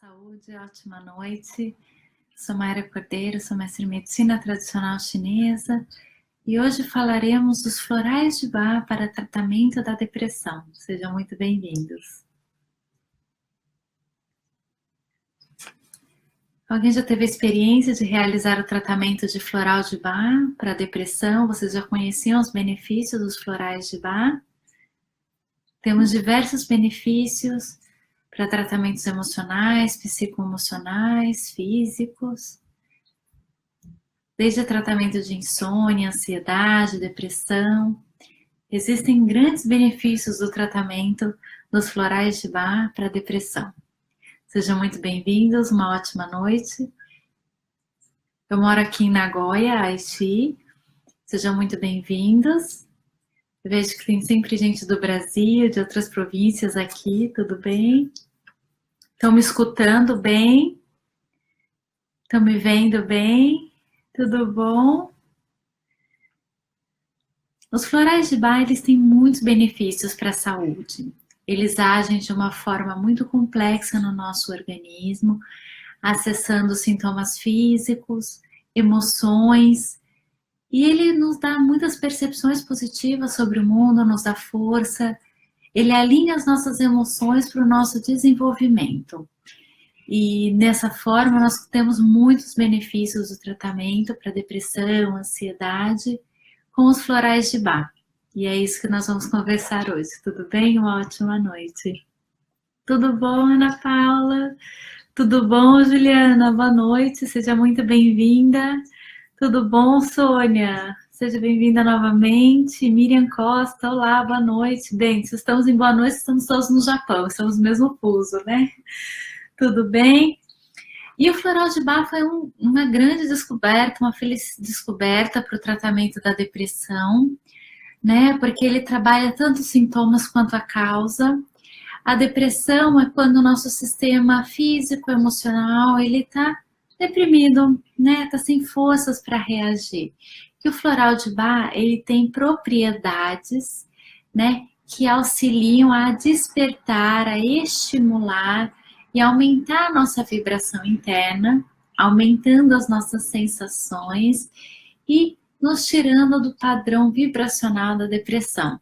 saúde, ótima noite. Sou Mayra Cordeiro, sou mestre em medicina tradicional chinesa e hoje falaremos dos florais de Bach para tratamento da depressão. Sejam muito bem-vindos. Alguém já teve a experiência de realizar o tratamento de floral de Bach para depressão? Vocês já conheciam os benefícios dos florais de Bach? Temos diversos benefícios para tratamentos emocionais, psicoemocionais, físicos, desde tratamento de insônia, ansiedade, depressão. Existem grandes benefícios do tratamento dos florais de Bach para depressão. Sejam muito bem-vindos, uma ótima noite. Eu moro aqui em Nagoya, Haiti. Sejam muito bem-vindos. Eu vejo que tem sempre gente do Brasil, de outras províncias aqui, tudo bem? Estão me escutando bem? Estão me vendo bem? Tudo bom? Os florais de Bach, eles têm muitos benefícios para a saúde. Eles agem de uma forma muito complexa no nosso organismo, acessando sintomas físicos, emoções, e ele nos dá muitas percepções positivas sobre o mundo, nos dá força, ele alinha as nossas emoções para o nosso desenvolvimento. E dessa forma nós temos muitos benefícios do tratamento para depressão, ansiedade, com os florais de Bach. E é isso que nós vamos conversar hoje. Tudo bem? Uma ótima noite. Tudo bom, Ana Paula? Tudo bom, Juliana? Boa noite, seja muito bem-vinda. Tudo bom, Sônia? Seja bem-vinda novamente. Miriam Costa, olá, boa noite. Bem, se estamos em boa noite, estamos todos no Japão, estamos no mesmo fuso, né? Tudo bem? E o floral de Bach foi uma grande descoberta, uma feliz descoberta para o tratamento da depressão, né? Porque ele trabalha tanto os sintomas quanto a causa. A depressão é quando o nosso sistema físico, emocional, ele está deprimido, né? Está sem forças para reagir. E o floral de Bach, ele tem propriedades, né? Que auxiliam a despertar, a estimular e aumentar a nossa vibração interna, aumentando as nossas sensações e nos tirando do padrão vibracional da depressão.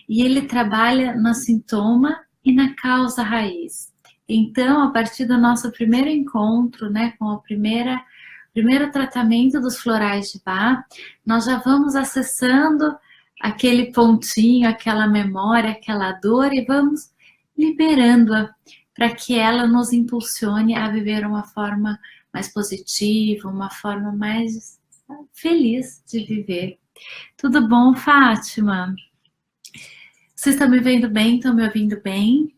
E ele trabalha no sintoma e na causa raiz. Então, a partir do nosso primeiro encontro, né, com o primeiro tratamento dos florais de Bach, nós já vamos acessando aquele pontinho, aquela memória, aquela dor e vamos liberando-a para que ela nos impulsione a viver uma forma mais positiva, uma forma mais feliz de viver. Tudo bom, Fátima? Vocês estão me vendo bem? Estão me ouvindo bem?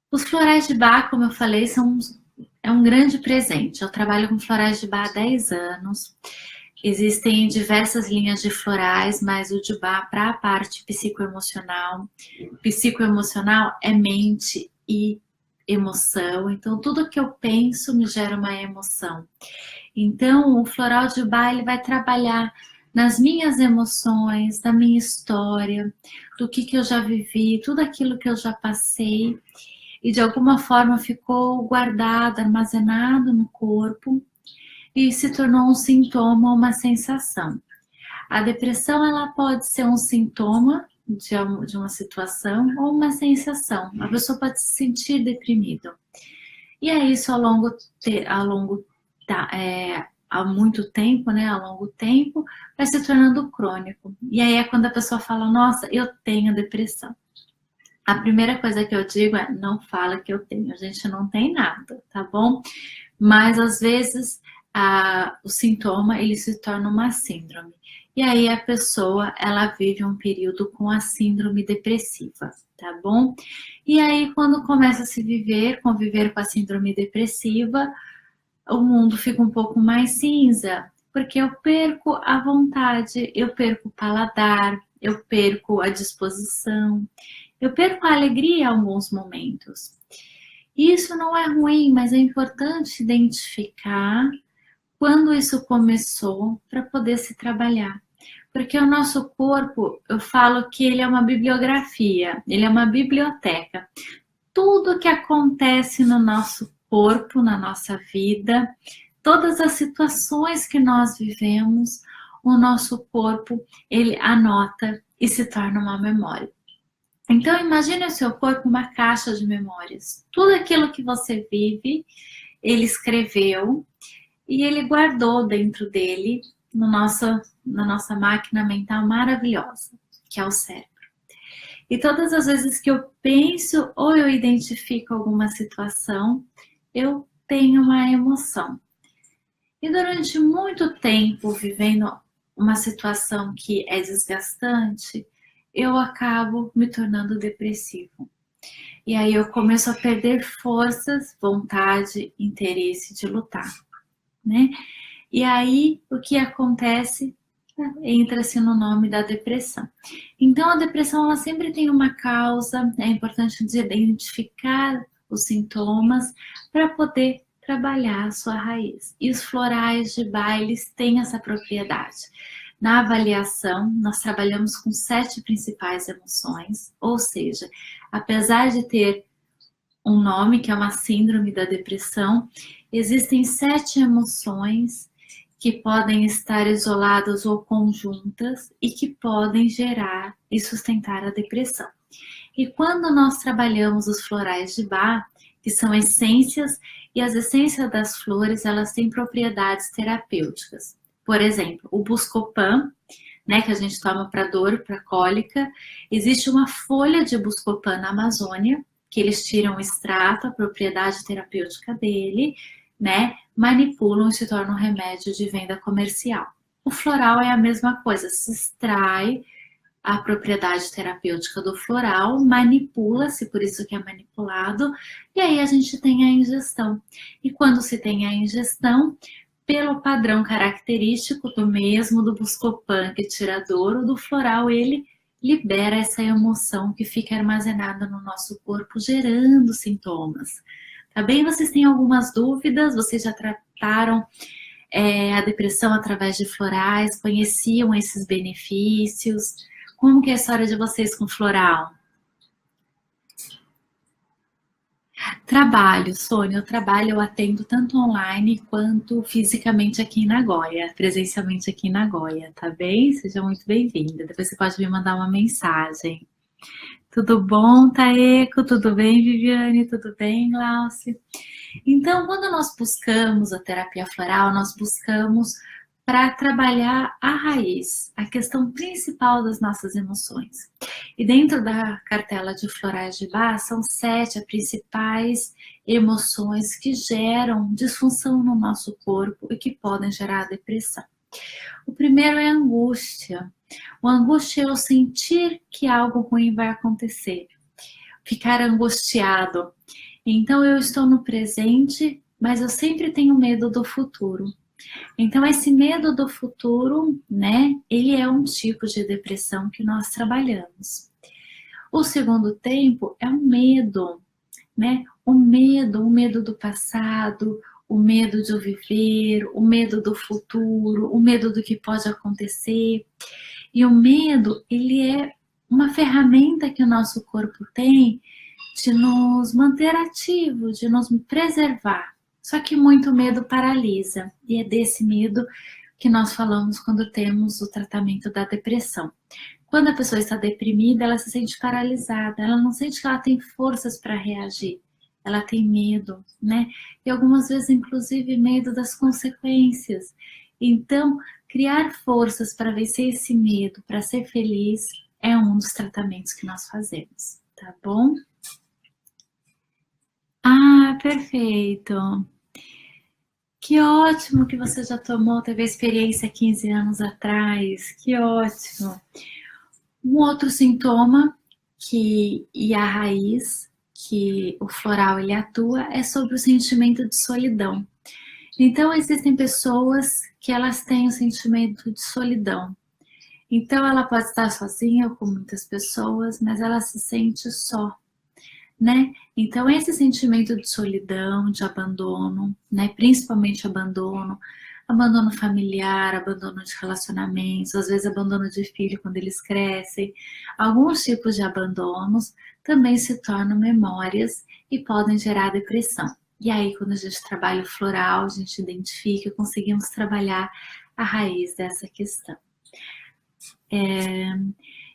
Os florais de Bach, como eu falei, é um grande presente. Eu trabalho com florais de Bach há 10 anos. Existem diversas linhas de florais, mas o de Bach para a parte psicoemocional. Psicoemocional é mente e emoção. Então, tudo que eu penso me gera uma emoção. Então, o floral de Bach ele vai trabalhar nas minhas emoções, na minha história, do que eu já vivi, tudo aquilo que eu já passei e de alguma forma ficou guardado, armazenado no corpo e se tornou um sintoma, uma sensação. A depressão ela pode ser um sintoma de uma situação ou uma sensação. A pessoa pode se sentir deprimido. E é isso há muito tempo, né? Ao longo tempo, vai se tornando crônico. E aí é quando a pessoa fala, nossa, eu tenho depressão. A primeira coisa que eu digo é, não fala que eu tenho, a gente não tem nada, tá bom? Mas às vezes o sintoma ele se torna uma síndrome. E aí a pessoa ela vive um período com a síndrome depressiva, tá bom? E aí quando começa a conviver com a síndrome depressiva, o mundo fica um pouco mais cinza, porque eu perco a vontade, eu perco o paladar, eu perco a disposição, eu perco a alegria em alguns momentos. Isso não é ruim, mas é importante identificar quando isso começou para poder se trabalhar. Porque o nosso corpo, eu falo que ele é uma bibliografia, ele é uma biblioteca. tudo que acontece no nosso corpo, na nossa vida, todas as situações que nós vivemos, o nosso corpo, ele anota e se torna uma memória. Então, imagine o seu corpo uma caixa de memórias. Tudo aquilo que você vive, ele escreveu e ele guardou dentro dele, na nossa máquina mental maravilhosa, que é o cérebro. E todas as vezes que eu penso ou eu identifico alguma situação, eu tenho uma emoção. E durante muito tempo, vivendo uma situação que é desgastante, eu acabo me tornando depressivo. E aí eu começo a perder forças, vontade, interesse de lutar, né? E aí o que acontece? Entra-se no nome da depressão. Então a depressão ela sempre tem uma causa, é importante identificar os sintomas para poder trabalhar a sua raiz. E os florais de Baileys têm essa propriedade. Na avaliação, nós trabalhamos com 7 principais emoções, ou seja, apesar de ter um nome, que é uma síndrome da depressão, existem 7 emoções que podem estar isoladas ou conjuntas e que podem gerar e sustentar a depressão. E quando nós trabalhamos os florais de Bach, que são essências, e as essências das flores, elas têm propriedades terapêuticas. Por exemplo, o Buscopan, né, que a gente toma para dor, para cólica, existe uma folha de Buscopan na Amazônia, que eles tiram o extrato, a propriedade terapêutica dele, né, manipulam e se torna um remédio de venda comercial. O floral é a mesma coisa, se extrai a propriedade terapêutica do floral, manipula-se, por isso que é manipulado, e aí a gente tem a ingestão. E quando se tem a ingestão, pelo padrão característico do mesmo do Buscopan, que tira a dor, o do floral, ele libera essa emoção que fica armazenada no nosso corpo, gerando sintomas. Tá bem? Vocês têm algumas dúvidas? Vocês já trataram a depressão através de florais? Conheciam esses benefícios? Como que é a história de vocês com floral? Trabalho, Sônia, eu atendo tanto online quanto fisicamente aqui em Nagoya, presencialmente aqui em Nagoya, tá bem? Seja muito bem-vinda. Depois você pode me mandar uma mensagem. Tudo bom, Taeko? Tudo bem, Viviane? Tudo bem, Glauci? Então, quando nós buscamos a terapia floral, nós buscamos para trabalhar a raiz, a questão principal das nossas emoções. E dentro da cartela de florais de Bach, são 7 as principais emoções que geram disfunção no nosso corpo e que podem gerar depressão. O primeiro é a angústia. A angústia é o sentir que algo ruim vai acontecer, ficar angustiado. Então eu estou no presente, mas eu sempre tenho medo do futuro. Então esse medo do futuro, né, ele é um tipo de depressão que nós trabalhamos. O segundo tempo é o medo, né? O medo do passado, o medo de eu viver, o medo do futuro, o medo do que pode acontecer. E o medo, ele é uma ferramenta que o nosso corpo tem de nos manter ativo, de nos preservar. Só que muito medo paralisa. E é desse medo que nós falamos quando temos o tratamento da depressão. Quando a pessoa está deprimida, ela se sente paralisada, ela não sente que ela tem forças para reagir. Ela tem medo, né? E algumas vezes, inclusive, medo das consequências. Então, criar forças para vencer esse medo, para ser feliz, é um dos tratamentos que nós fazemos, tá bom? Ah, perfeito! Que ótimo que você já teve a experiência 15 anos atrás, que ótimo! Um outro sintoma e a raiz que o floral ele atua é sobre o sentimento de solidão. Então existem pessoas que elas têm o sentimento de solidão. Então ela pode estar sozinha ou com muitas pessoas, mas ela se sente só, né? Então esse sentimento de solidão, de abandono, né? Principalmente abandono familiar, abandono de relacionamentos, às vezes abandono de filho quando eles crescem. Alguns tipos de abandonos também se tornam memórias e podem gerar depressão. E aí, quando a gente trabalha o floral, a gente identifica, conseguimos trabalhar a raiz dessa questão.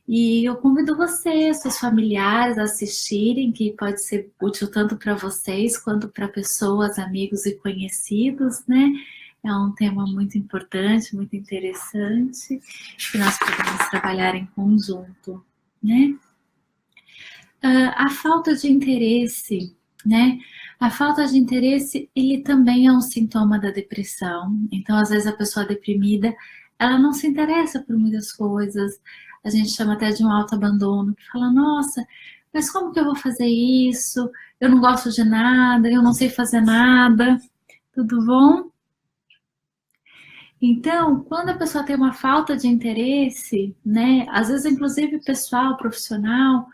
E eu convido você, seus familiares, a assistirem, que pode ser útil tanto para vocês quanto para pessoas, amigos e conhecidos, né? É um tema muito importante, muito interessante, que nós podemos trabalhar em conjunto, né? A falta de interesse, né? A falta de interesse, ele também é um sintoma da depressão. Então, às vezes, a pessoa deprimida, ela não se interessa por muitas coisas. A gente chama até de um autoabandono, que fala, nossa, mas como que eu vou fazer isso? Eu não gosto de nada, eu não sei fazer nada. Tudo bom? Então, quando a pessoa tem uma falta de interesse, né? Às vezes, inclusive, pessoal, profissional,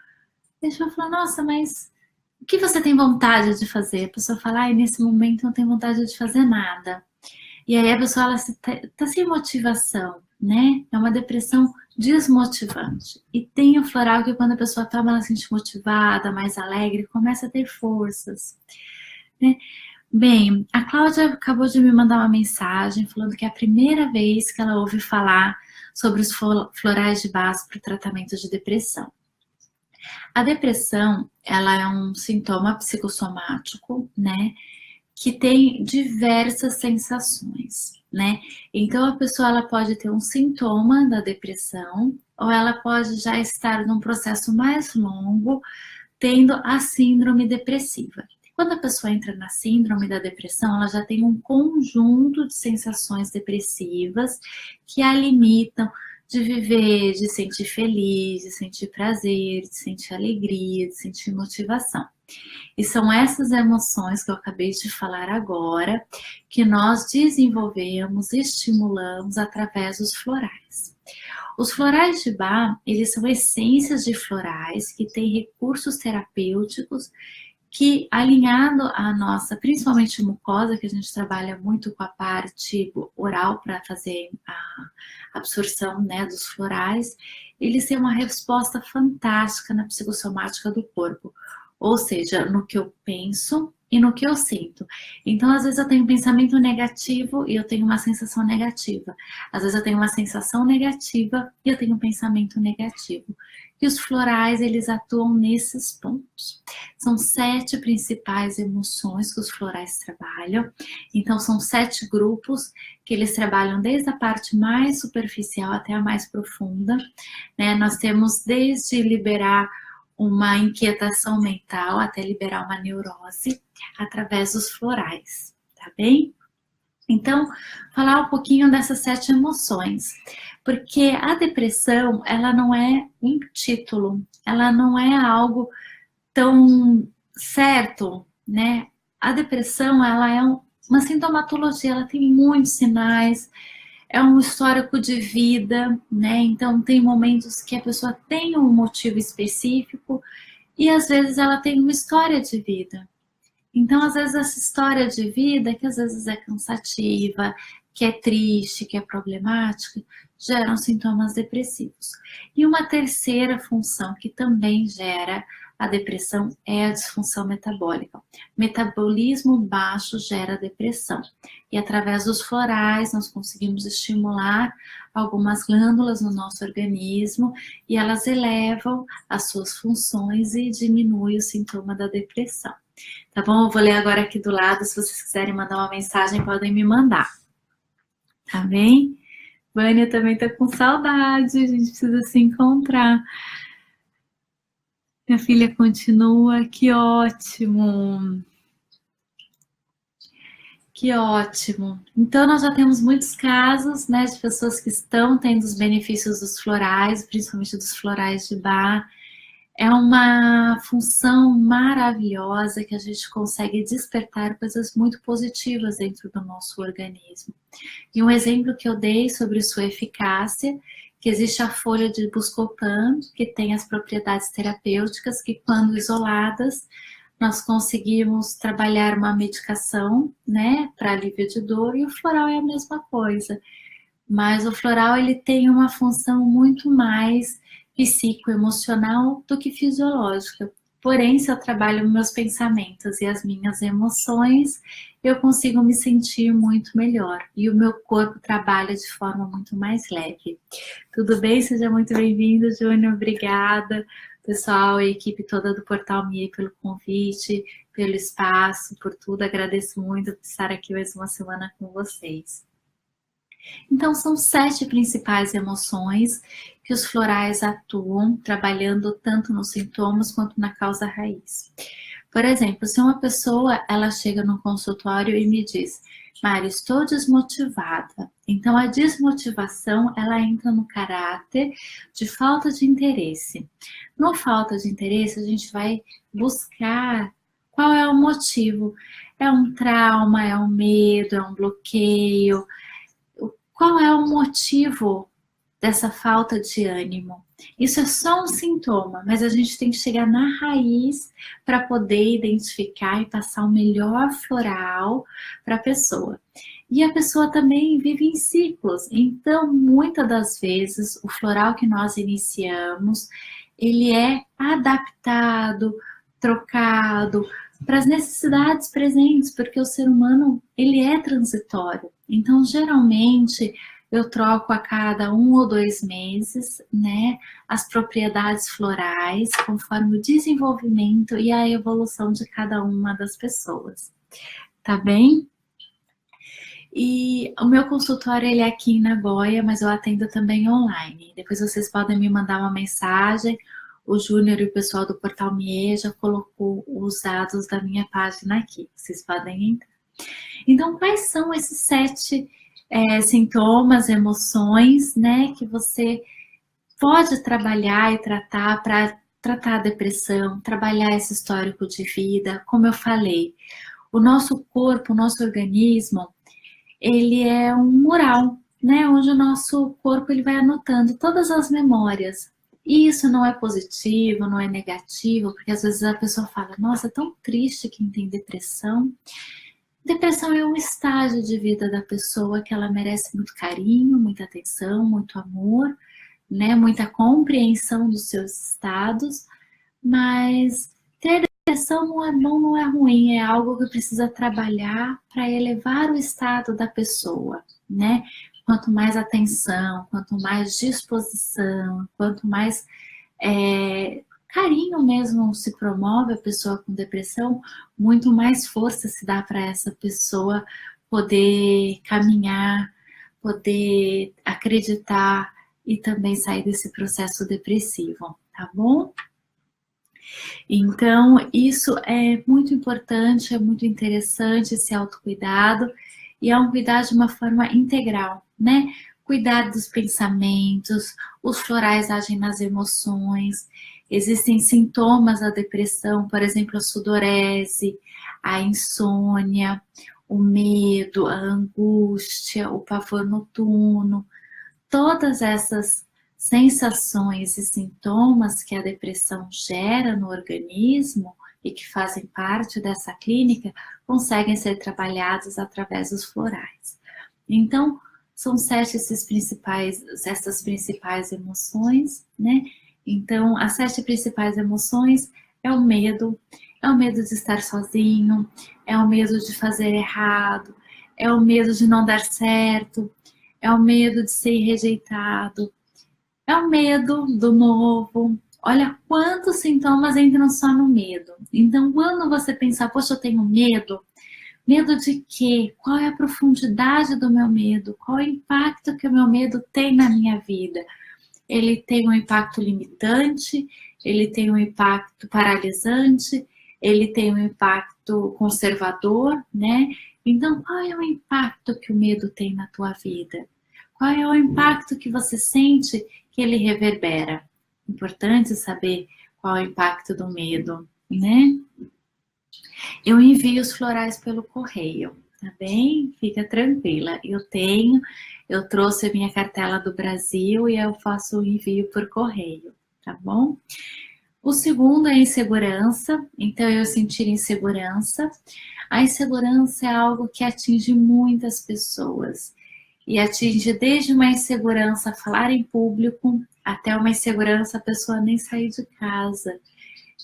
deixa eu falar, nossa, mas o que você tem vontade de fazer? A pessoa fala, ai, nesse momento não tenho vontade de fazer nada. E aí a pessoa, ela tá sem motivação, né? É uma depressão desmotivante. E tem o floral que quando a pessoa toma, ela se sente motivada, mais alegre, começa a ter forças, né? Bem, a Cláudia acabou de me mandar uma mensagem falando que é a primeira vez que ela ouve falar sobre os florais de Bach para o tratamento de depressão. A depressão, ela é um sintoma psicossomático, né, que tem diversas sensações, né? Então a pessoa ela pode ter um sintoma da depressão ou ela pode já estar num processo mais longo, tendo a síndrome depressiva. Quando a pessoa entra na síndrome da depressão, ela já tem um conjunto de sensações depressivas que a limitam de viver, de sentir feliz, de sentir prazer, de sentir alegria, de sentir motivação. E são essas emoções que eu acabei de falar agora que nós desenvolvemos, estimulamos através dos florais. Os florais de Bach, eles são essências de florais que têm recursos terapêuticos que, alinhado à nossa, principalmente mucosa, que a gente trabalha muito com a parte oral para fazer a absorção, né, dos florais, eles têm uma resposta fantástica na psicossomática do corpo, ou seja, no que eu penso e no que eu sinto. Então, às vezes eu tenho um pensamento negativo e eu tenho uma sensação negativa. Às vezes eu tenho uma sensação negativa e eu tenho um pensamento negativo. E os florais, eles atuam nesses pontos. São 7 principais emoções que os florais trabalham. Então, são 7 grupos que eles trabalham desde a parte mais superficial até a mais profunda, né? Nós temos desde liberar uma inquietação mental até liberar uma neurose através dos florais, tá bem? Então, falar um pouquinho dessas 7 emoções, porque a depressão, ela não é um título, ela não é algo tão certo, né? A depressão, ela é uma sintomatologia, ela tem muitos sinais, é um histórico de vida, né? Então, tem momentos que a pessoa tem um motivo específico e às vezes ela tem uma história de vida. Então, às vezes, essa história de vida, que às vezes é cansativa, que é triste, que é problemática, geram sintomas depressivos. E uma terceira função que também gera a depressão é a disfunção metabólica. Metabolismo baixo gera depressão. E através dos florais, nós conseguimos estimular algumas glândulas no nosso organismo e elas elevam as suas funções e diminuem o sintoma da depressão. Tá bom? Eu vou ler agora aqui do lado. Se vocês quiserem mandar uma mensagem, podem me mandar. Tá bem? Vânia também tá com saudade. A gente precisa se encontrar. Minha filha continua. Que ótimo. Que ótimo. Então, nós já temos muitos casos, né, de pessoas que estão tendo os benefícios dos florais, principalmente dos florais de Bach. É uma função maravilhosa que a gente consegue despertar coisas muito positivas dentro do nosso organismo. E um exemplo que eu dei sobre sua eficácia, que existe a folha de Buscopan, que tem as propriedades terapêuticas, que quando isoladas, nós conseguimos trabalhar uma medicação, né, para alívio de dor, e o floral é a mesma coisa. Mas o floral, ele tem uma função muito mais psicoemocional do que fisiológica. Porém, se eu trabalho meus pensamentos e as minhas emoções, eu consigo me sentir muito melhor e o meu corpo trabalha de forma muito mais leve. Tudo bem? Seja muito bem-vindo, Júnior. Obrigada, pessoal, a equipe toda do Portal Me pelo convite, pelo espaço, por tudo. Agradeço muito por estar aqui mais uma semana com vocês. Então, são 7 principais emoções que os florais atuam, trabalhando tanto nos sintomas quanto na causa raiz. Por exemplo, se uma pessoa ela chega no consultório e me diz: Mari, estou desmotivada. Então, a desmotivação ela entra no caráter de falta de interesse. No falta de interesse, a gente vai buscar qual é o motivo. É um trauma, é um medo, é um bloqueio. Qual é o motivo dessa falta de ânimo? Isso é só um sintoma, mas a gente tem que chegar na raiz para poder identificar e passar o melhor floral para a pessoa. E a pessoa também vive em ciclos, então muitas das vezes o floral que nós iniciamos, ele é adaptado, trocado para as necessidades presentes, porque o ser humano ele é transitório. Então, geralmente, eu troco a cada 1 ou 2 meses, né, as propriedades florais, conforme o desenvolvimento e a evolução de cada uma das pessoas. Tá bem? E o meu consultório ele é aqui em Nagoya, mas eu atendo também online. Depois vocês podem me mandar uma mensagem. O Júnior e o pessoal do Portal Me já colocou os dados da minha página aqui. Vocês podem entrar. Então, quais são esses 7 sintomas, emoções, né, que você pode trabalhar e tratar para tratar a depressão, trabalhar esse histórico de vida? Como eu falei, o nosso corpo, o nosso organismo, ele é um mural, né, onde o nosso corpo ele vai anotando todas as memórias. E isso não é positivo, não é negativo, porque às vezes a pessoa fala: nossa, é tão triste quem tem depressão. Depressão é um estágio de vida da pessoa que ela merece muito carinho, muita atenção, muito amor, né, muita compreensão dos seus estados, mas ter depressão não é bom, não é ruim, é algo que precisa trabalhar para elevar o estado da pessoa, né? Quanto mais atenção, quanto mais disposição, quanto mais carinho mesmo se promove a pessoa com depressão, muito mais força se dá para essa pessoa poder caminhar, poder acreditar e também sair desse processo depressivo, tá bom? Então, isso é muito importante, é muito interessante esse autocuidado e é um cuidar de uma forma integral, né? Cuidar dos pensamentos, os florais agem nas emoções, existem sintomas da depressão, por exemplo, a sudorese, a insônia, o medo, a angústia, o pavor noturno, todas essas sensações e sintomas que a depressão gera no organismo e que fazem parte dessa clínica conseguem ser trabalhados através dos florais. Então, são 7 essas principais emoções, né? Então, as 7 principais emoções é o medo de estar sozinho, é o medo de fazer errado, é o medo de não dar certo, é o medo de ser rejeitado, é o medo do novo. Olha quantos sintomas entram só no medo. Então, quando você pensar, poxa, eu tenho medo, medo de quê? Qual é a profundidade do meu medo? Qual é o impacto que o meu medo tem na minha vida? Ele tem um impacto limitante, ele tem um impacto paralisante, ele tem um impacto conservador, né? Então, qual é o impacto que o medo tem na tua vida? Qual é o impacto que você sente que ele reverbera? Importante saber qual é o impacto do medo, né? Eu envio os florais pelo correio, tá bem? Fica tranquila. Eu trouxe a minha cartela do Brasil e eu faço o envio por correio, tá bom? O segundo é insegurança, então eu sentir insegurança. A insegurança é algo que atinge muitas pessoas e atinge desde uma insegurança a falar em público até uma insegurança a pessoa nem sair de casa.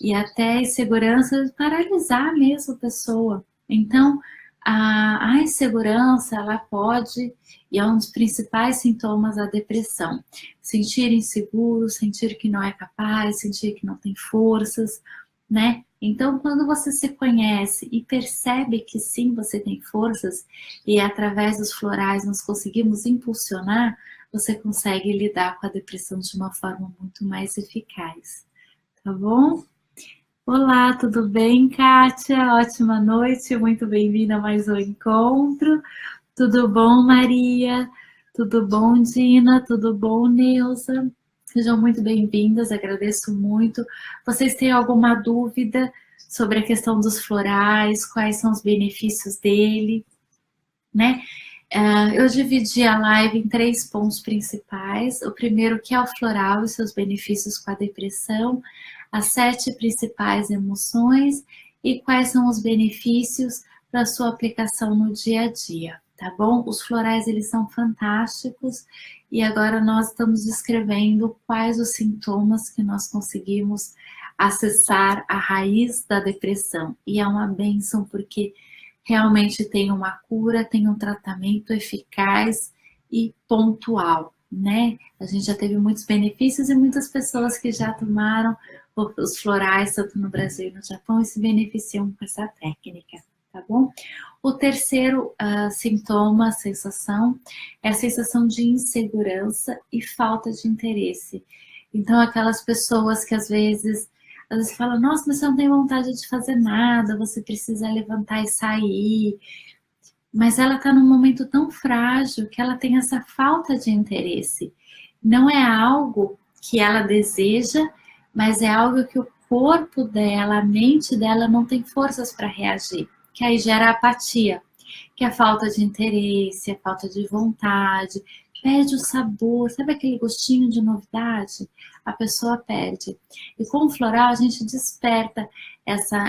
e até insegurança de paralisar mesmo a pessoa. Então, a insegurança, ela pode, e é um dos principais sintomas da depressão, sentir inseguro, sentir que não é capaz, sentir que não tem forças, né? Então, quando você se conhece e percebe que sim, você tem forças, e através dos florais nós conseguimos impulsionar, você consegue lidar com a depressão de uma forma muito mais eficaz, tá bom? Olá, tudo bem, Kátia? Ótima noite, muito bem-vinda a mais um encontro. Tudo bom, Maria? Tudo bom, Dina? Tudo bom, Neuza? Sejam muito bem-vindas, agradeço muito. Vocês têm alguma dúvida sobre a questão dos florais, quais são os benefícios dele, né? Eu dividi a live em 3 pontos principais. O primeiro, que é o floral e seus benefícios com a depressão, as 7 principais emoções e quais são os benefícios para sua aplicação no dia a dia, tá bom? Os florais, eles são fantásticos e agora nós estamos descrevendo quais os sintomas que nós conseguimos acessar a raiz da depressão. E é uma bênção porque realmente tem uma cura, tem um tratamento eficaz e pontual, né? A gente já teve muitos benefícios e muitas pessoas que já tomaram os florais, tanto no Brasil e no Japão, e se beneficiam com essa técnica, tá bom? O terceiro sintoma, sensação, é a sensação de insegurança e falta de interesse. Então, aquelas pessoas que às vezes falam, nossa, mas você não tem vontade de fazer nada, você precisa levantar e sair. Mas ela está num momento tão frágil que ela tem essa falta de interesse. Não é algo que ela deseja, mas é algo que o corpo dela, a mente dela não tem forças para reagir, que aí gera apatia, que é a falta de interesse, a falta de vontade, perde o sabor, sabe aquele gostinho de novidade? A pessoa perde. E com o floral a gente desperta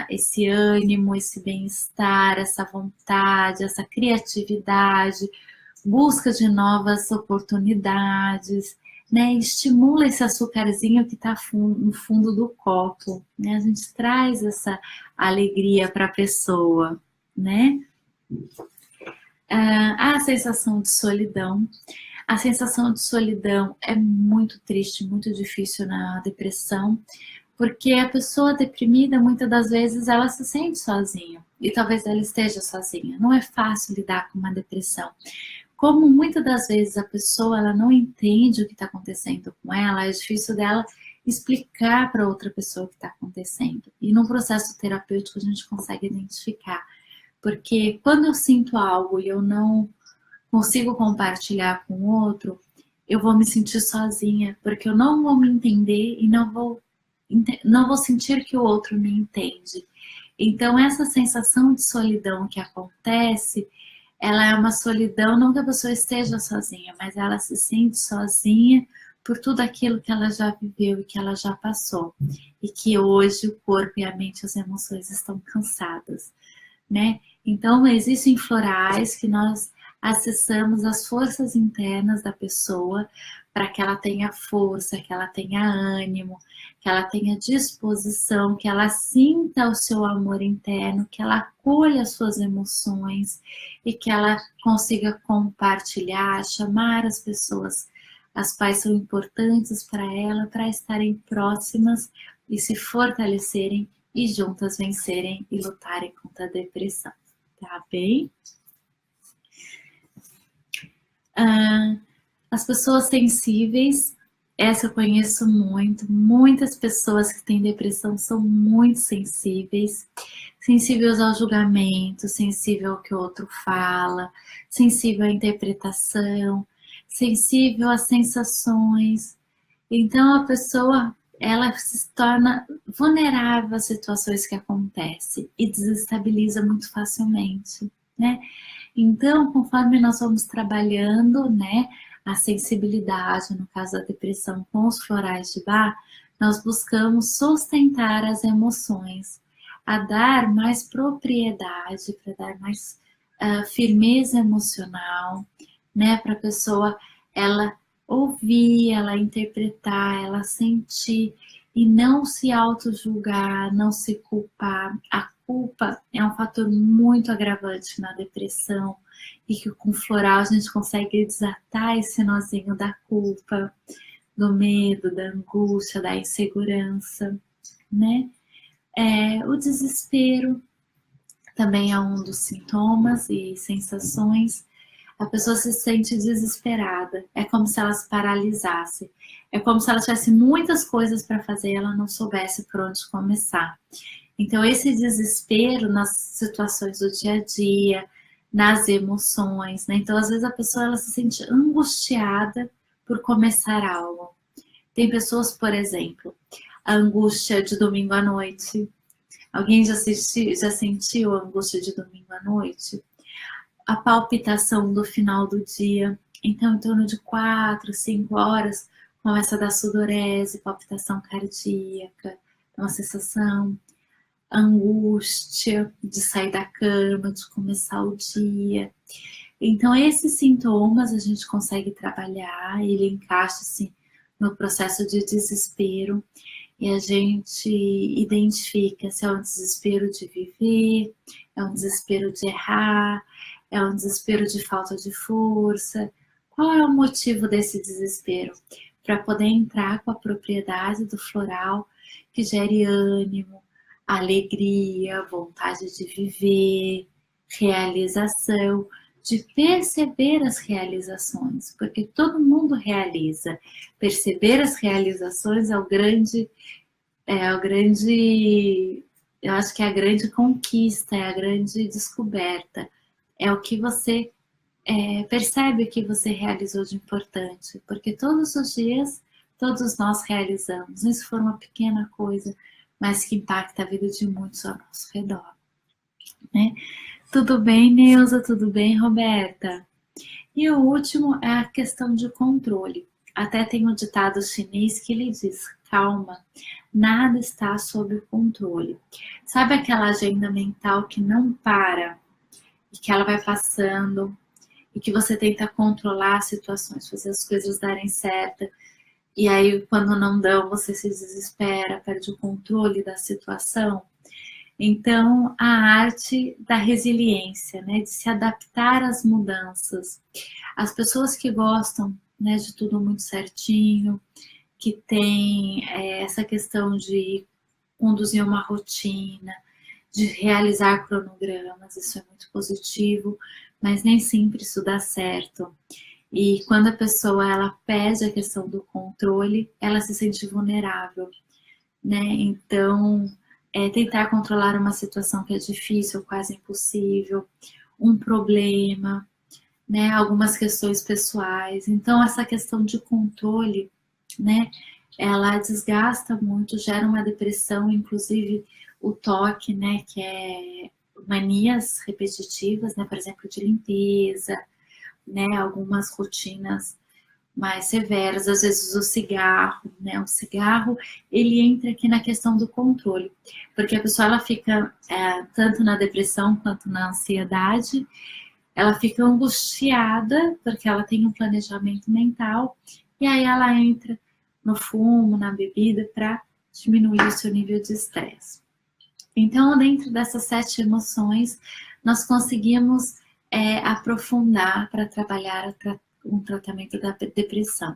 esse ânimo, esse bem-estar, essa vontade, essa criatividade, busca de novas oportunidades, né? Estimula esse açúcarzinho que está no fundo do copo, né? A gente traz essa alegria para a pessoa, né? A sensação de solidão. A sensação de solidão é muito triste, muito difícil na depressão, porque a pessoa deprimida, muitas das vezes, ela se sente sozinha, e talvez ela esteja sozinha. Não é fácil lidar com uma depressão. Como muitas das vezes a pessoa ela não entende o que está acontecendo com ela, é difícil dela explicar para outra pessoa o que está acontecendo. E no processo terapêutico a gente consegue identificar. Porque quando eu sinto algo e eu não consigo compartilhar com o outro, eu vou me sentir sozinha, porque eu não vou me entender e não vou sentir que o outro me entende. Então, essa sensação de solidão que acontece, ela é uma solidão, não que a pessoa esteja sozinha, mas ela se sente sozinha por tudo aquilo que ela já viveu e que ela já passou. E que hoje o corpo e a mente, as emoções estão cansadas, né? Então, existem florais que nós acessamos as forças internas da pessoa para que ela tenha força, que ela tenha ânimo, que ela tenha disposição, que ela sinta o seu amor interno, que ela acolha as suas emoções e que ela consiga compartilhar, chamar as pessoas as quais são importantes para ela, para estarem próximas e se fortalecerem e juntas vencerem e lutarem contra a depressão. Tá bem? As pessoas sensíveis, essa eu conheço muito. Muitas pessoas que têm depressão são muito sensíveis. Sensíveis ao julgamento, sensível ao que o outro fala, sensível à interpretação, sensível às sensações. Então a pessoa ela se torna vulnerável às situações que acontecem e desestabiliza muito facilmente, né? Então, conforme nós vamos trabalhando, né, a sensibilidade, no caso da depressão, com os florais de Bach, nós buscamos sustentar as emoções, a dar mais propriedade, para dar mais firmeza emocional, né, para a pessoa ela ouvir, ela interpretar, ela sentir e não se auto-julgar, não se culpar. A culpa é um fator muito agravante na depressão e que com floral a gente consegue desatar esse nozinho da culpa, do medo, da angústia, da insegurança, né? O desespero também é um dos sintomas e sensações. A pessoa se sente desesperada, é como se ela se paralisasse, é como se ela tivesse muitas coisas para fazer e ela não soubesse por onde começar. Então, esse desespero nas situações do dia a dia, nas emoções, né? Então, às vezes a pessoa ela se sente angustiada por começar algo. Tem pessoas, por exemplo, a angústia de domingo à noite. Alguém já sentiu a angústia de domingo à noite? A palpitação do final do dia. Então, em torno de 4, 5 horas, começa a dar sudorese, palpitação cardíaca, uma sensação, angústia de sair da cama, de começar o dia. Então, esses sintomas a gente consegue trabalhar, ele encaixa-se no processo de desespero e a gente identifica se é um desespero de viver, é um desespero de errar, é um desespero de falta de força. Qual é o motivo desse desespero? Para poder entrar com a propriedade do floral que gere ânimo, alegria, vontade de viver, realização, de perceber as realizações, porque todo mundo realiza. Perceber as realizações é o grande, eu acho que é a grande conquista, é a grande descoberta. É o que você percebe que você realizou de importante, porque todos os dias, todos nós realizamos, isso for uma pequena coisa, mas que impacta a vida de muitos ao nosso redor, né? Tudo bem, Neuza? Tudo bem, Roberta? E o último é a questão de controle. Até tem um ditado chinês que ele diz: calma, nada está sob controle. Sabe aquela agenda mental que não para e que ela vai passando e que você tenta controlar as situações, fazer as coisas darem certo, e aí quando não dão você se desespera, perde o controle da situação? Então, a arte da resiliência, né, de se adaptar às mudanças. As pessoas que gostam, né, de tudo muito certinho, que tem essa questão de conduzir uma rotina, de realizar cronogramas, isso é muito positivo, mas nem sempre isso dá certo. E quando a pessoa ela perde a questão do controle, ela se sente vulnerável, né? Então, tentar controlar uma situação que é difícil, quase impossível, um problema, né? Algumas questões pessoais. Então, essa questão de controle, né? Ela desgasta muito, gera uma depressão, inclusive o toque, né? Que é manias repetitivas, né? Por exemplo, de limpeza, né? Algumas rotinas mais severas, às vezes o cigarro, né? O cigarro, ele entra aqui na questão do controle, porque a pessoa ela fica tanto na depressão quanto na ansiedade, ela fica angustiada porque ela tem um planejamento mental e aí ela entra no fumo, na bebida para diminuir o seu nível de estresse. Então, dentro dessas 7 emoções, nós conseguimos aprofundar para trabalhar um tratamento da depressão.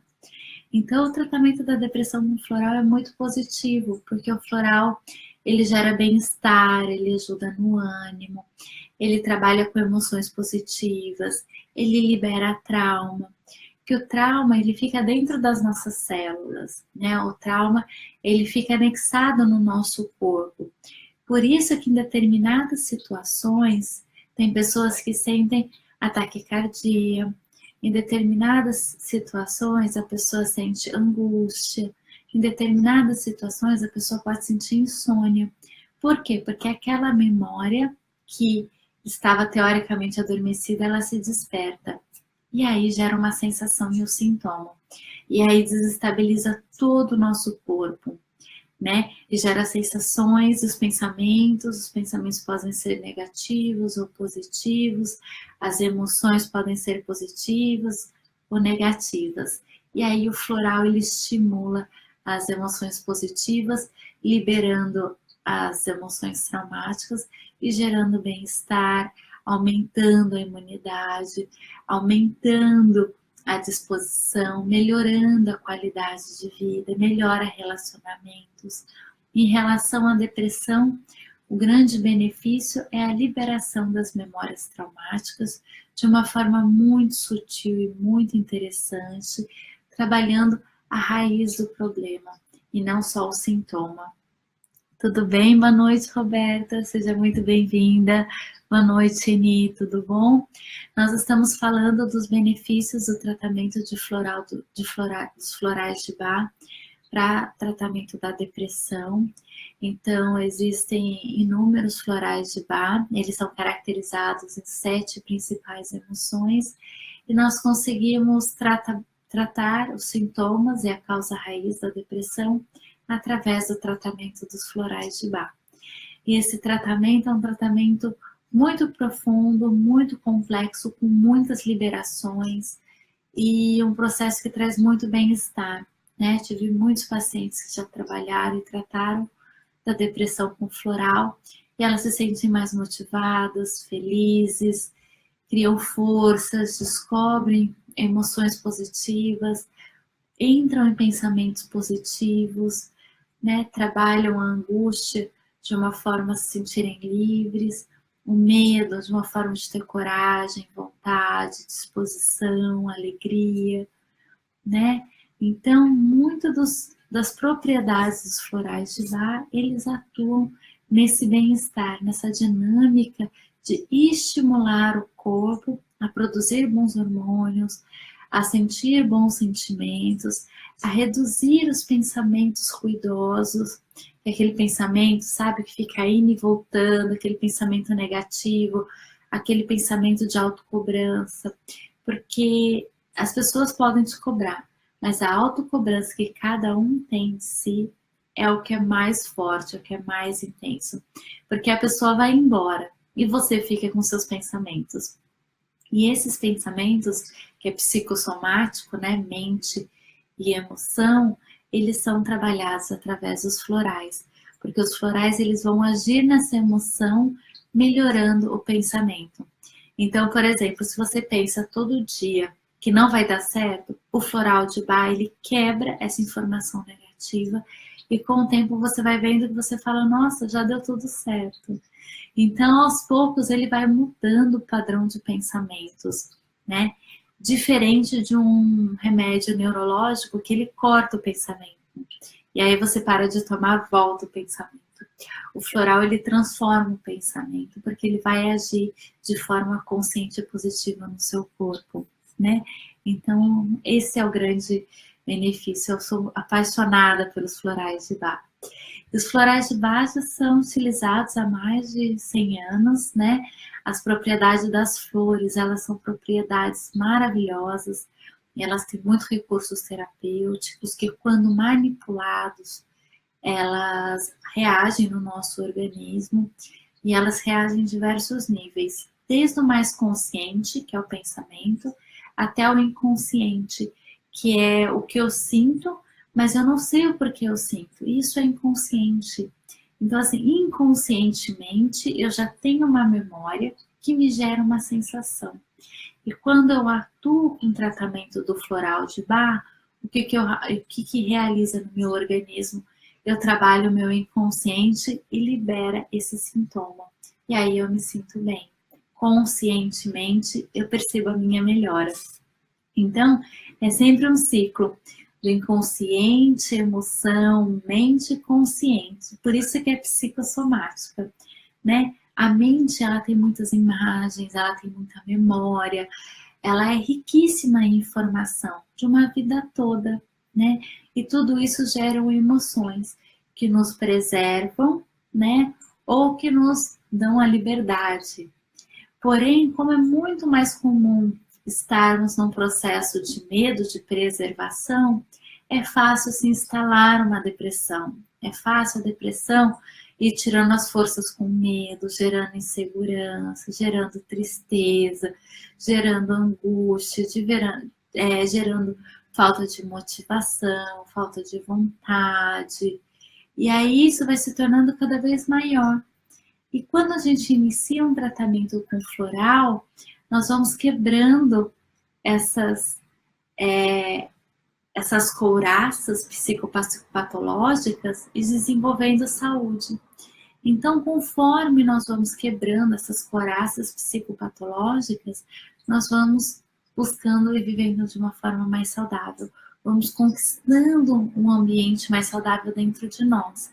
Então, o tratamento da depressão no floral é muito positivo, porque o floral ele gera bem-estar, ele ajuda no ânimo, ele trabalha com emoções positivas, ele libera trauma, que o trauma ele fica dentro das nossas células, né? O trauma ele fica anexado no nosso corpo. Por isso que em determinadas situações tem pessoas que sentem ataque cardíaco, em determinadas situações a pessoa sente angústia, em determinadas situações a pessoa pode sentir insônia. Por quê? Porque aquela memória que estava teoricamente adormecida, ela se desperta. E aí gera uma sensação e um sintoma. E aí desestabiliza todo o nosso corpo, né? E gera sensações, os pensamentos podem ser negativos ou positivos, as emoções podem ser positivas ou negativas. E aí o floral ele estimula as emoções positivas, liberando as emoções traumáticas e gerando bem-estar, aumentando a imunidade, aumentando a disposição, melhorando a qualidade de vida, melhora relacionamentos. Em relação à depressão, o grande benefício é a liberação das memórias traumáticas de uma forma muito sutil e muito interessante, trabalhando a raiz do problema e não só o sintoma. Tudo bem? Boa noite, Roberta. Seja muito bem-vinda. Boa noite, Eni. Tudo bom? Nós estamos falando dos benefícios do tratamento dos florais de Bach para tratamento da depressão. Então, existem inúmeros florais de Bach. Eles são caracterizados em 7 principais emoções e nós conseguimos tratar os sintomas e a causa raiz da depressão através do tratamento dos florais de Bach. E esse tratamento é um tratamento muito profundo, muito complexo, com muitas liberações e um processo que traz muito bem-estar, né? Tive muitos pacientes que já trabalharam e trataram da depressão com floral e elas se sentem mais motivadas, felizes, criam forças, descobrem emoções positivas, entram em pensamentos positivos, né? Trabalham a angústia de uma forma a se sentirem livres, o medo de uma forma de ter coragem, vontade, disposição, alegria, né? Então, muito das propriedades dos florais de Bach, eles atuam nesse bem-estar, nessa dinâmica de estimular o corpo a produzir bons hormônios, a sentir bons sentimentos, a reduzir os pensamentos ruidosos, aquele pensamento, sabe, que fica indo e voltando, aquele pensamento negativo, aquele pensamento de autocobrança, porque as pessoas podem te cobrar, mas a autocobrança que cada um tem de si é o que é mais forte, é o que é mais intenso, porque a pessoa vai embora e você fica com seus pensamentos. E esses pensamentos, que é psicossomático, né, mente e emoção, eles são trabalhados através dos florais, porque os florais eles vão agir nessa emoção, melhorando o pensamento. Então, por exemplo, se você pensa todo dia que não vai dar certo, o floral de Bach, ele quebra essa informação negativa e com o tempo você vai vendo que você fala, nossa, já deu tudo certo. Então, aos poucos, ele vai mudando o padrão de pensamentos, né? Diferente de um remédio neurológico que ele corta o pensamento. E aí você para de tomar, volta o pensamento. O floral, ele transforma o pensamento, porque ele vai agir de forma consciente e positiva no seu corpo, né? Então, esse é o grande benefício. Eu sou apaixonada pelos florais de Bach. Os florais de Bach são utilizados há mais de 100 anos, né? As propriedades das flores, elas são propriedades maravilhosas e elas têm muitos recursos terapêuticos que, quando manipulados, elas reagem no nosso organismo e elas reagem em diversos níveis, desde o mais consciente, que é o pensamento, até o inconsciente, que é o que eu sinto, mas eu não sei o porquê eu sinto. Isso é inconsciente. Então, assim, inconscientemente, eu já tenho uma memória que me gera uma sensação. E quando eu atuo com o tratamento do floral de Bach, o que realiza no meu organismo? Eu trabalho o meu inconsciente e libera esse sintoma. E aí eu me sinto bem. Conscientemente, eu percebo a minha melhora. Então, é sempre um ciclo do inconsciente, emoção, mente consciente. Por isso que é psicossomática, né? A mente, ela tem muitas imagens, ela tem muita memória, ela é riquíssima em informação de uma vida toda, né? E tudo isso gera emoções que nos preservam, né? Ou que nos dão a liberdade. Porém, como é muito mais comum estarmos num processo de medo, de preservação, é fácil se instalar uma depressão. É fácil a depressão ir tirando as forças com medo, gerando insegurança, gerando tristeza, gerando angústia, gerando falta de motivação, falta de vontade. E aí isso vai se tornando cada vez maior. E quando a gente inicia um tratamento com floral, nós vamos quebrando essas couraças psicopatológicas e desenvolvendo saúde. Então, conforme nós vamos quebrando essas couraças psicopatológicas, nós vamos buscando e vivendo de uma forma mais saudável. Vamos conquistando um ambiente mais saudável dentro de nós.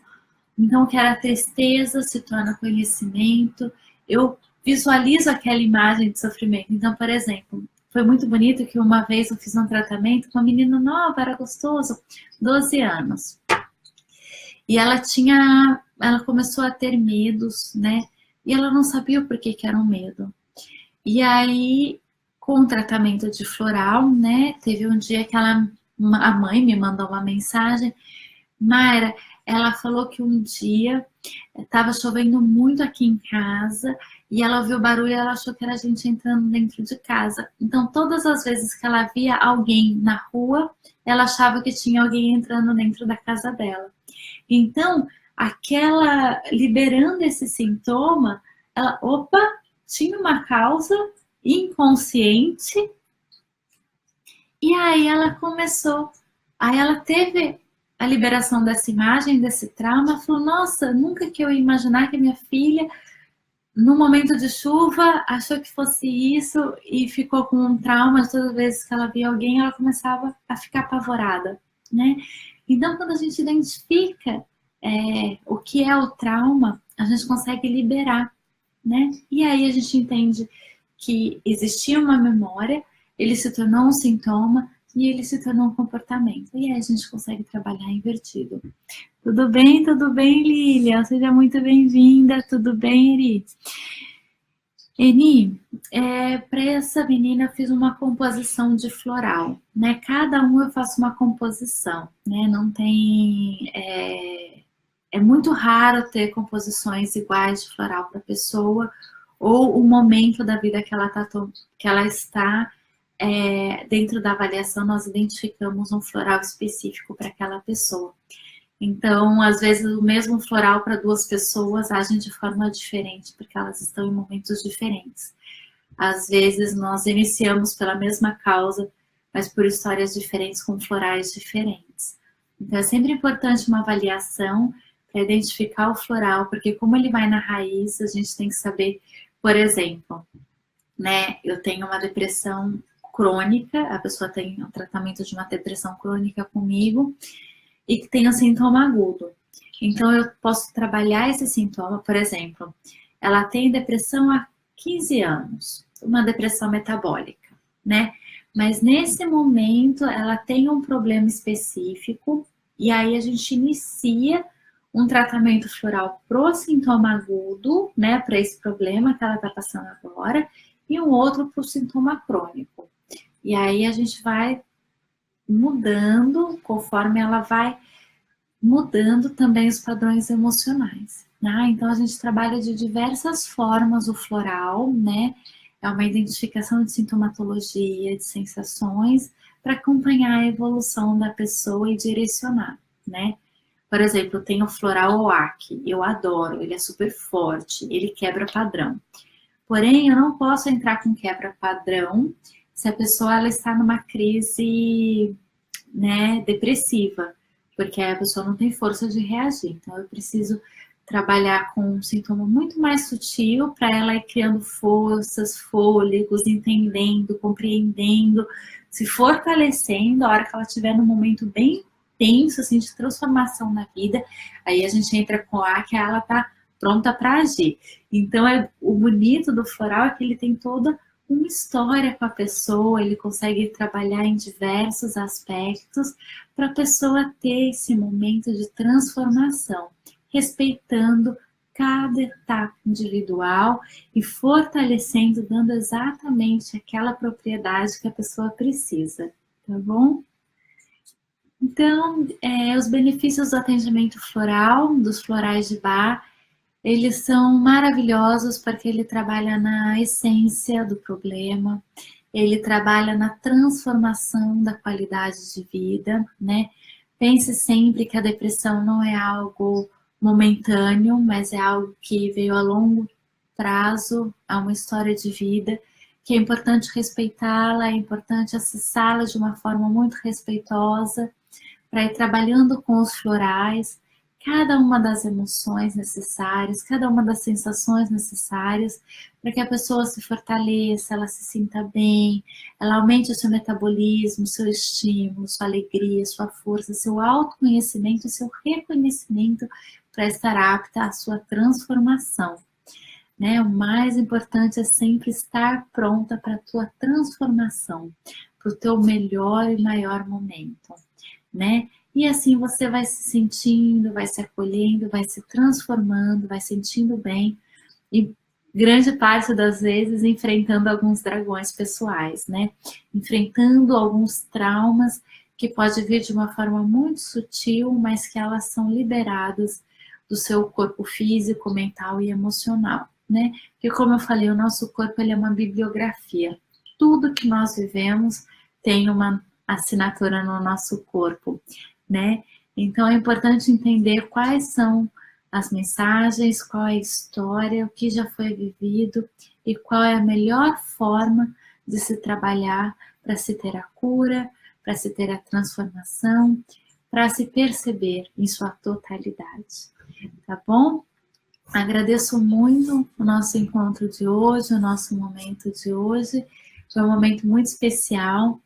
Então, que era tristeza se torna conhecimento. Eu visualizo aquela imagem de sofrimento. Então, por exemplo, foi muito bonito que uma vez eu fiz um tratamento com uma menina nova, era gostoso, 12 anos. E ela começou a ter medos, né? E ela não sabia o porquê que era um medo. E aí, com o tratamento de floral, né? Teve um dia que a mãe me mandou uma mensagem, Mayra, ela falou que um dia estava chovendo muito aqui em casa e ela ouviu barulho e ela achou que era a gente entrando dentro de casa. Então, todas as vezes que ela via alguém na rua, ela achava que tinha alguém entrando dentro da casa dela. Então, liberando esse sintoma, ela, tinha uma causa inconsciente e aí ela teve a liberação dessa imagem, desse trauma, falou, nossa, nunca que eu ia imaginar que minha filha, no momento de chuva, achou que fosse isso e ficou com um trauma, todas as vezes que ela via alguém, ela começava a ficar apavorada, né? Então, quando a gente identifica o que é o trauma, a gente consegue liberar, né? E aí a gente entende que existia uma memória, ele se tornou um sintoma, e ele se tornou um comportamento. E aí a gente consegue trabalhar invertido. Tudo bem, Lilian? Seja muito bem-vinda. Tudo bem, Eri? Eni, para essa menina eu fiz uma composição de floral, né? Cada um eu faço uma composição, né? Não tem... É muito raro ter composições iguais de floral para a pessoa ou o momento da vida que ela está dentro da avaliação, nós identificamos um floral específico para aquela pessoa. Então, às vezes, o mesmo floral para duas pessoas agem de forma diferente, porque elas estão em momentos diferentes. Às vezes, nós iniciamos pela mesma causa, mas por histórias diferentes, com florais diferentes. Então, é sempre importante uma avaliação para identificar o floral, porque como ele vai na raiz, a gente tem que saber, por exemplo, né, eu tenho uma depressão crônica, a pessoa tem um tratamento de uma depressão crônica comigo e que tem um sintoma agudo. Então, eu posso trabalhar esse sintoma, por exemplo, ela tem depressão há 15 anos, uma depressão metabólica, né? Mas nesse momento, ela tem um problema específico e aí a gente inicia um tratamento floral pro sintoma agudo, né? Para esse problema que ela está passando agora e um outro para o sintoma crônico. E aí a gente vai mudando, conforme ela vai mudando também os padrões emocionais. Né? Então a gente trabalha de diversas formas o floral, né? É uma identificação de sintomatologia, de sensações, para acompanhar a evolução da pessoa e direcionar, né? Por exemplo, eu tenho o floral oak, eu adoro, ele é super forte, ele quebra padrão. Porém, eu não posso entrar com quebra padrão se a pessoa ela está numa crise, né, depressiva, porque a pessoa não tem força de reagir. Então, eu preciso trabalhar com um sintoma muito mais sutil para ela ir criando forças, fôlegos, entendendo, compreendendo, se fortalecendo. A hora que ela estiver num momento bem tenso, assim, de transformação na vida, aí a gente entra com a que ela está pronta para agir. Então, o bonito do floral é que ele tem toda uma história com a pessoa, ele consegue trabalhar em diversos aspectos para a pessoa ter esse momento de transformação, respeitando cada etapa individual e fortalecendo, dando exatamente aquela propriedade que a pessoa precisa, tá bom? Então, os benefícios do atendimento floral, dos florais de Bach, eles são maravilhosos porque ele trabalha na essência do problema, ele trabalha na transformação da qualidade de vida, né? Pense sempre que a depressão não é algo momentâneo, mas é algo que veio a longo prazo, é uma história de vida, que é importante respeitá-la, é importante acessá-la de uma forma muito respeitosa, para ir trabalhando com os florais, cada uma das emoções necessárias, cada uma das sensações necessárias, para que a pessoa se fortaleça, ela se sinta bem, ela aumente o seu metabolismo, seu estímulo, sua alegria, sua força, seu autoconhecimento, seu reconhecimento para estar apta à sua transformação. Né? O mais importante é sempre estar pronta para a tua transformação, para o teu melhor e maior momento, né? E assim você vai se sentindo, vai se acolhendo, vai se transformando, vai sentindo bem e grande parte das vezes enfrentando alguns dragões pessoais, né? Enfrentando alguns traumas que pode vir de uma forma muito sutil, mas que elas são liberadas do seu corpo físico, mental e emocional, né? Porque como eu falei, o nosso corpo ele é uma bibliografia. Tudo que nós vivemos tem uma assinatura no nosso corpo, né? Então é importante entender quais são as mensagens, qual é a história, o que já foi vivido e qual é a melhor forma de se trabalhar para se ter a cura, para se ter a transformação, para se perceber em sua totalidade. Tá bom? Agradeço muito o nosso encontro de hoje, o nosso momento de hoje. Foi um momento muito especial.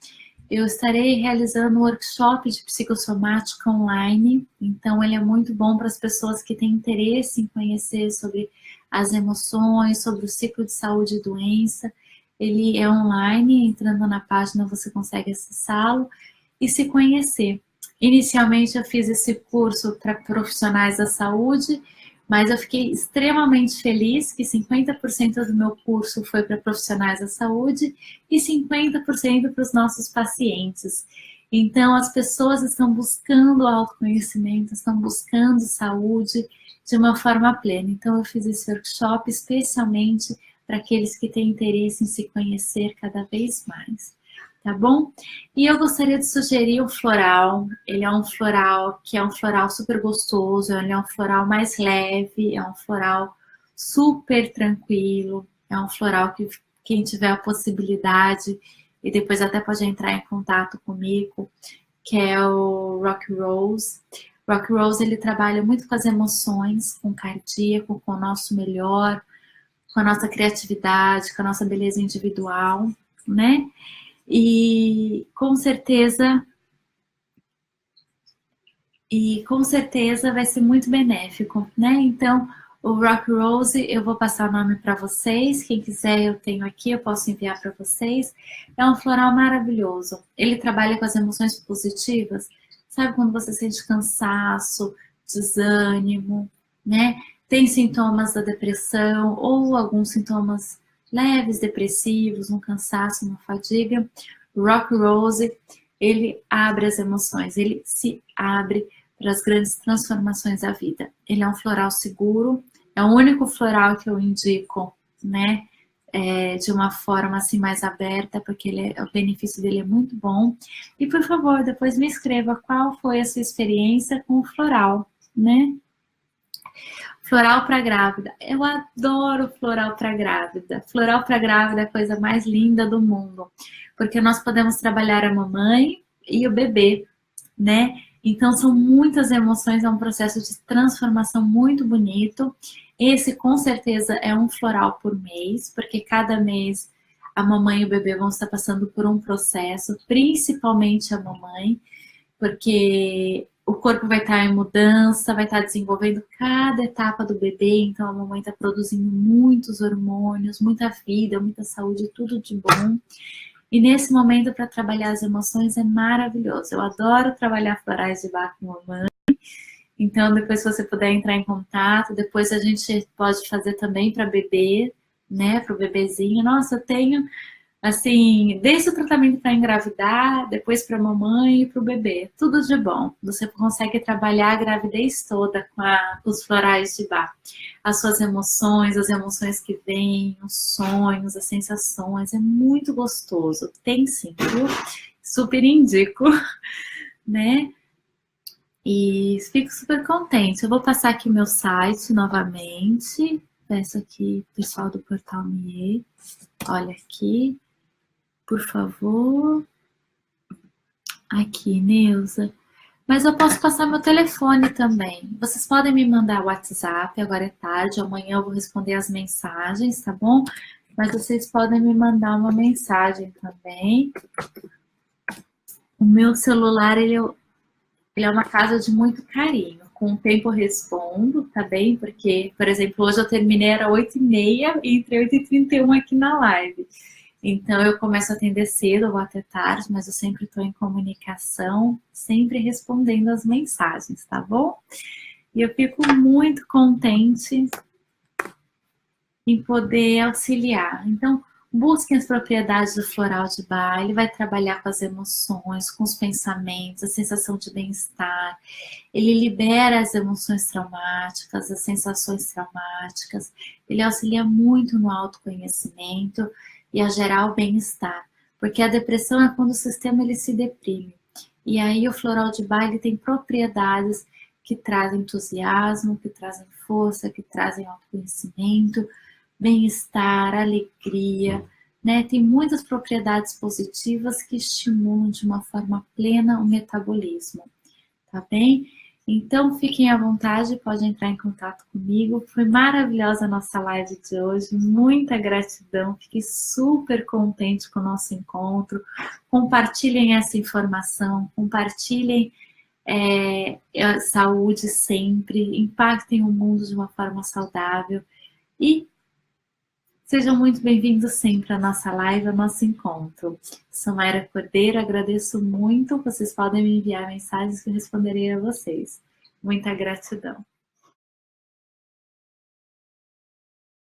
Eu estarei realizando um workshop de psicossomática online, então ele é muito bom para as pessoas que têm interesse em conhecer sobre as emoções, sobre o ciclo de saúde e doença. Ele é online, entrando na página você consegue acessá-lo e se conhecer. Inicialmente eu fiz esse curso para profissionais da saúde, mas eu fiquei extremamente feliz que 50% do meu curso foi para profissionais da saúde e 50% para os nossos pacientes. Então, as pessoas estão buscando autoconhecimento, estão buscando saúde de uma forma plena. Então, eu fiz esse workshop especialmente para aqueles que têm interesse em se conhecer cada vez mais. Tá bom? E eu gostaria de sugerir o floral. Ele é um floral que é um floral super gostoso, ele é um floral mais leve, é um floral super tranquilo, é um floral que quem tiver a possibilidade, e depois até pode entrar em contato comigo, que é o Rock Rose. Rock Rose, ele trabalha muito com as emoções, com o cardíaco, com o nosso melhor, com a nossa criatividade, com a nossa beleza individual, né? E com certeza vai ser muito benéfico, né? Então, o Rock Rose, eu vou passar o nome para vocês. Quem quiser, eu tenho aqui, eu posso enviar para vocês. É um floral maravilhoso. Ele trabalha com as emoções positivas. Sabe quando você sente cansaço, desânimo, né? Tem sintomas da depressão ou alguns sintomas leves, depressivos, um cansaço, uma fadiga. Rock Rose, ele abre as emoções, ele se abre para as grandes transformações da vida. Ele é um floral seguro, é o único floral que eu indico, né, de uma forma assim mais aberta, porque o benefício dele é muito bom. E por favor, depois me escreva qual foi a sua experiência com o floral, né? Floral para grávida. Eu adoro floral para grávida. Floral para grávida é a coisa mais linda do mundo, porque nós podemos trabalhar a mamãe e o bebê, né? Então são muitas emoções, é um processo de transformação muito bonito. Esse com certeza é um floral por mês, porque cada mês a mamãe e o bebê vão estar passando por um processo, principalmente a mamãe, porque o corpo vai estar em mudança, vai estar desenvolvendo cada etapa do bebê, então a mamãe está produzindo muitos hormônios, muita vida, muita saúde, tudo de bom. E nesse momento, para trabalhar as emoções, é maravilhoso. Eu adoro trabalhar florais de Bach com mamãe. Então, depois, se você puder entrar em contato, depois a gente pode fazer também para bebê, né? Para o bebezinho. Nossa, eu tenho Assim, desde o tratamento para engravidar, depois para a mamãe e para o bebê, tudo de bom. Você consegue trabalhar a gravidez toda com os florais de Bach. As suas emoções, as emoções que vêm, os sonhos, as sensações, é muito gostoso. Tem sim, viu? Super indico, né? E fico super contente. Eu vou passar aqui o meu site novamente. Peço aqui, pessoal do Portal Mier. Olha aqui, por favor. Aqui, Neuza. Mas eu posso passar meu telefone também. Vocês podem me mandar o WhatsApp, agora é tarde, amanhã eu vou responder as mensagens, tá bom? Mas vocês podem me mandar uma mensagem também. O meu celular, ele é uma casa de muito carinho. Com o tempo eu respondo, tá bem? Porque, por exemplo, hoje eu terminei, era 8h30 e entrei 8h31 aqui na live. Então eu começo a atender cedo ou até tarde, mas eu sempre estou em comunicação, sempre respondendo as mensagens, tá bom? E eu fico muito contente em poder auxiliar. Então, busquem as propriedades do floral de Bach, ele vai trabalhar com as emoções, com os pensamentos, a sensação de bem-estar. Ele libera as emoções traumáticas, as sensações traumáticas. Ele auxilia muito no autoconhecimento e a gerar o bem-estar. Porque a depressão é quando o sistema ele se deprime. E aí o floral de Bach ele tem propriedades que trazem entusiasmo, que trazem força, que trazem autoconhecimento, bem-estar, alegria, né? Tem muitas propriedades positivas que estimulam de uma forma plena o metabolismo, tá bem? Então fiquem à vontade, podem entrar em contato comigo. Foi maravilhosa a nossa live de hoje, muita gratidão, fiquei super contente com o nosso encontro. Compartilhem essa informação, compartilhem a saúde sempre, impactem o mundo de uma forma saudável e sejam muito bem-vindos sempre à nossa live, ao nosso encontro. Sou Mayra Cordeiro, agradeço muito. Vocês podem me enviar mensagens que eu responderei a vocês. Muita gratidão.